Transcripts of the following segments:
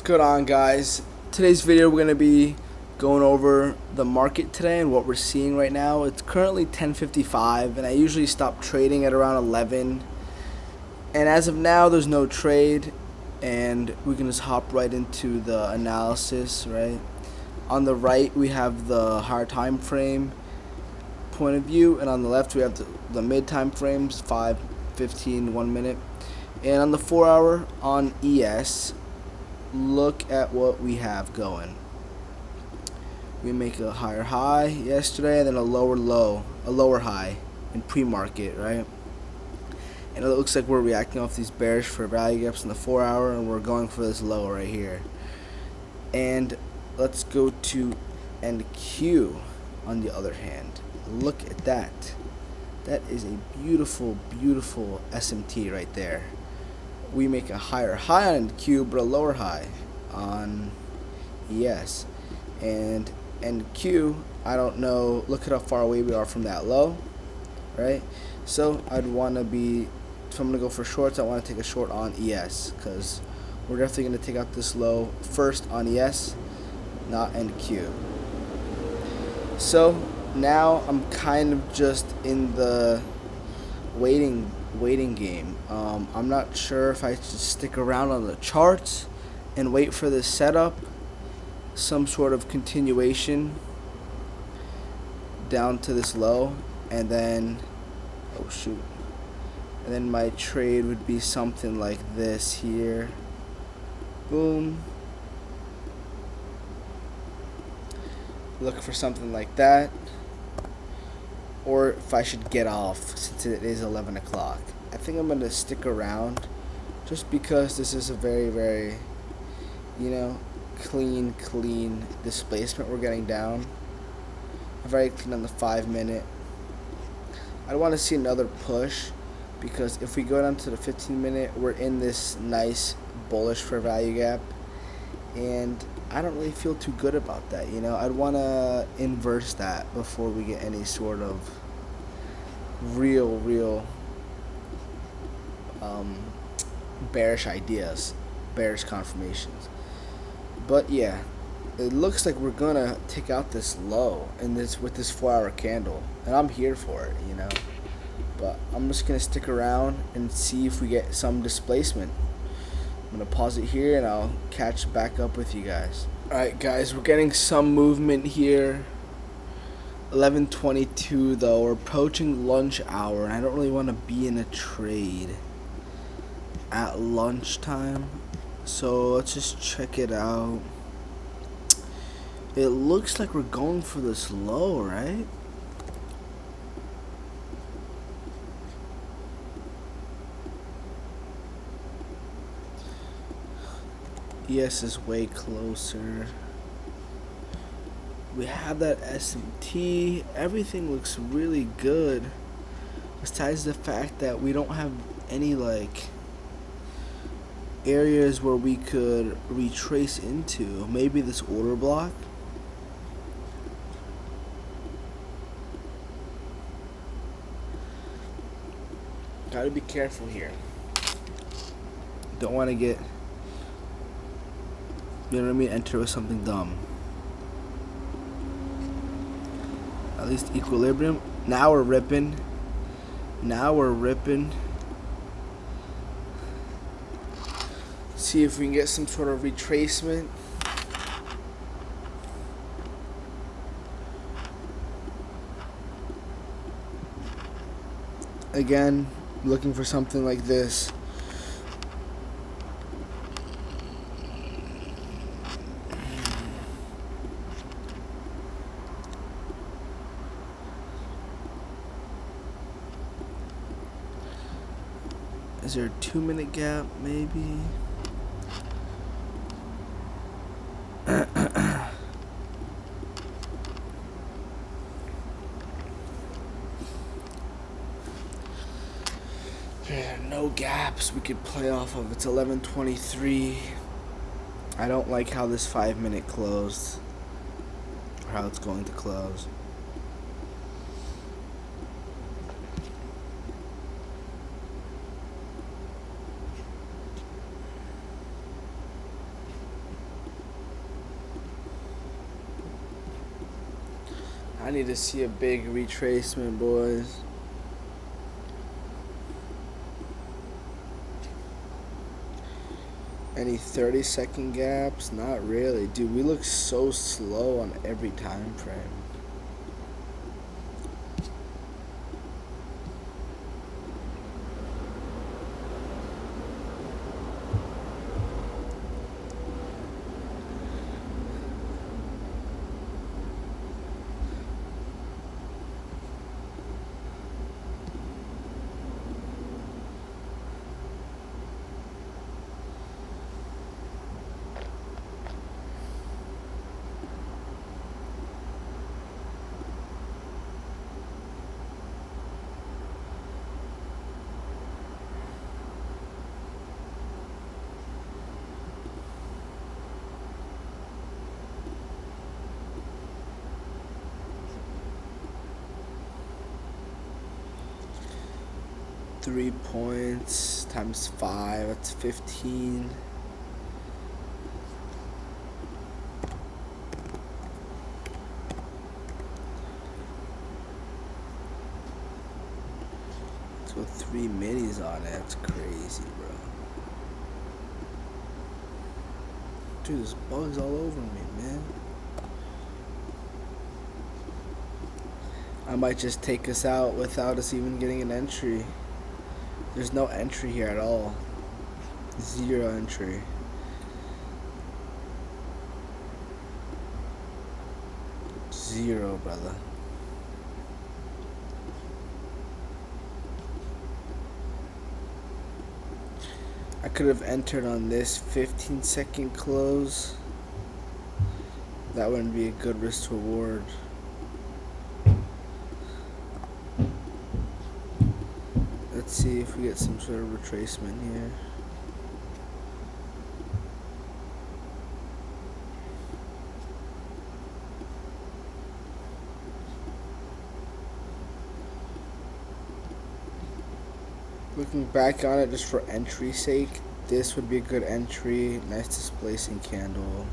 Good on, guys. Today's video we're going to be going over the market today and what we're seeing right now. It's currently 10:55 and I usually stop trading at around 11. And as of now there's no trade and we can just hop right into the analysis, right? On the right we have the higher time frame point of view, and on the left we have the mid time frames, 5, 15, 1 minute. And on the 4 hour on ES, look at what we have going. We make a higher high yesterday and then a lower high in pre-market, right? And it looks like we're reacting off these bearish for value gaps in the 4 hour, and we're going for this low right here. And let's go to NQ on the other hand. Look at that. That is a beautiful, beautiful SMT right there. We make a higher high on NQ but a lower high on ES. And NQ, I don't know, look at how far away we are from that low, right? So I'd want to be, if I'm going to go for shorts, I want to take a short on ES, because we're definitely going to take out this low first on ES, not NQ. So now I'm kind of just in the waiting game. I'm not sure if I should stick around on the charts and wait for this setup, some sort of continuation down to this low, and then and then my trade would be something like this here. Boom. Look for something like that, or if I should get off since it is 11 o'clock. I think I'm going to stick around just because this is a very, very, clean displacement we're getting down. Very clean on the 5 minute. I want to see another push, because if we go down to the 15 minute, we're in this nice bullish for value gap, and I don't really feel too good about that. I'd want to inverse that before we get any sort of real bearish ideas, bearish confirmations. But yeah, it looks like we're gonna take out this low in this with this 4 hour candle, and I'm here for it, but I'm just gonna stick around and see if we get some displacement. I'm gonna pause it here and I'll catch back up with you guys. Alright guys, we're getting some movement here. 11:22 though, we're approaching lunch hour, and I don't really want to be in a trade at lunchtime, so let's just check it out. It looks like we're going for this low, right? ES is way closer. We have that SMT. Everything looks really good, besides the fact that we don't have any areas where we could retrace into. Maybe this order block. Gotta be careful here. Don't want to get, enter with something dumb. At least equilibrium. Now we're ripping. See if we can get some sort of retracement. Again, looking for something like this. Is there a 2 minute gap, maybe? There are no gaps we could play off of. It's 11:23. I don't like how this 5 minute closed, or how it's going to close. I need to see a big retracement, boys. Any 30-second gaps? Not really. Dude, we look so slow on every time frame. Three points times 5, that's 15. Let's go 3 minis on it. That's crazy, bro. Dude, there's bugs all over me, man. I might just take us out without us even getting an entry. There's no entry here at all. 0 entry. Zero, brother. I could have entered on this 15-second close. That wouldn't be a good risk to reward. Let's see if we get some sort of retracement here. Looking back on it just for entry sake, this would be a good entry. Nice displacing candle.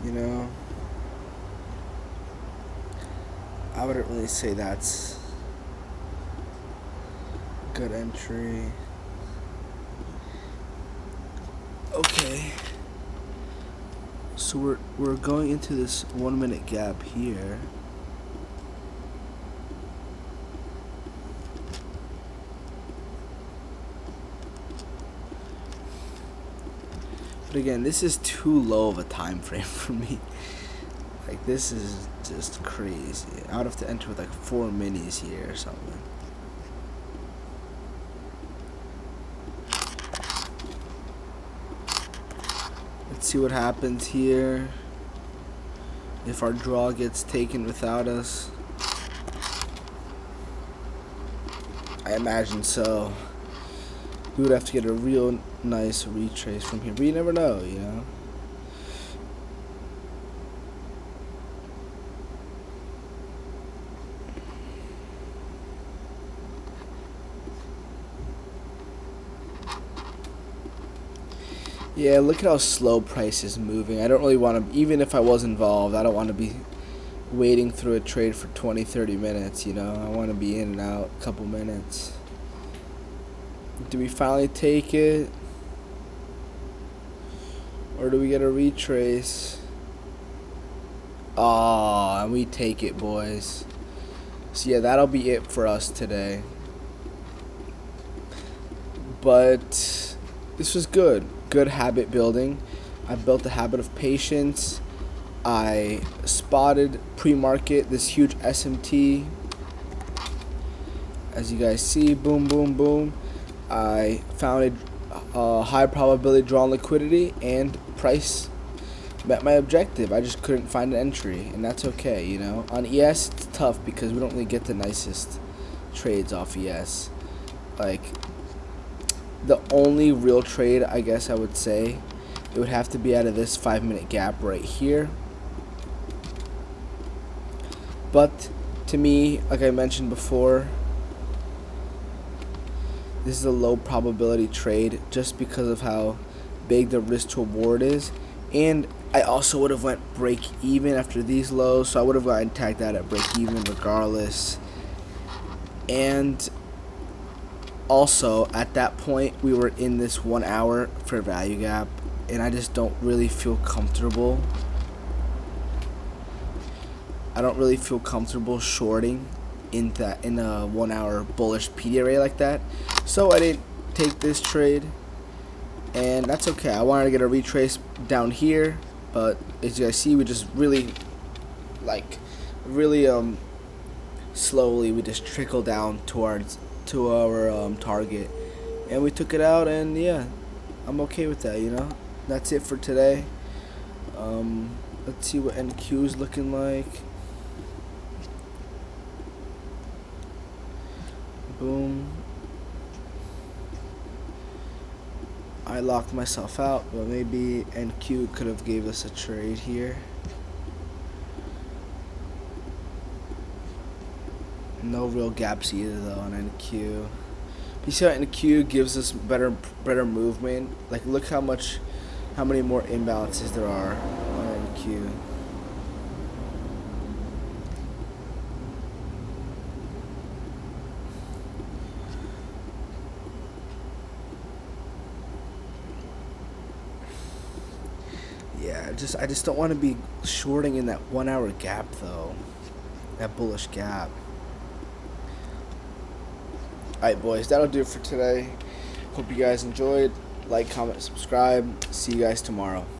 You know, I wouldn't really say that's good entry. Okay, so we're going into this 1 minute gap here. But again, this is too low of a time frame for me. Like, this is just crazy. I would have to enter with like 4 minis here or something. Let's see what happens here. If our draw gets taken without us. I imagine so. We would have to get a real nice retrace from here, but you never know, you know. Yeah, look at how slow price is moving. I don't really want to, even if I was involved, I don't want to be waiting through a trade for 20-30 minutes, you know. I want to be in and out a couple minutes. Do we finally take it? Or do we get a retrace? Aw, and we take it, boys. So yeah, that'll be it for us today. But this was good. Good habit building. I built a habit of patience. I spotted pre-market this huge SMT. As you guys see, boom, boom, boom. I found a high probability draw on liquidity, and price met my objective. I just couldn't find an entry, and that's okay, you know. On ES, it's tough because we don't really get the nicest trades off ES. Like, the only real trade, I guess I would say, it would have to be out of this 5 minute gap right here. But To me, like I mentioned before, this is a low probability trade just because of how big the risk to reward is. And I also would have went break even after these lows, so I would have gotten tagged out at break even regardless. And also at that point we were in this 1 hour fair value gap, and I just don't really feel comfortable. I don't really feel comfortable shorting in a 1 hour bullish PD array like that. So I didn't take this trade, and that's okay. I wanted to get a retrace down here, but as you guys see, we just really slowly we just trickle down towards our target, and we took it out, and yeah, I'm okay with that, you know. That's it for today. Let's see what NQ is looking like. Boom. I locked myself out, but maybe NQ could have gave us a trade here. No real gaps either though on NQ. You see how NQ gives us better movement? Like, look how many more imbalances there are on NQ. Yeah, I just don't want to be shorting in that 1 hour gap though. That bullish gap. Alright boys, that'll do it for today. Hope you guys enjoyed. Like, comment, subscribe. See you guys tomorrow.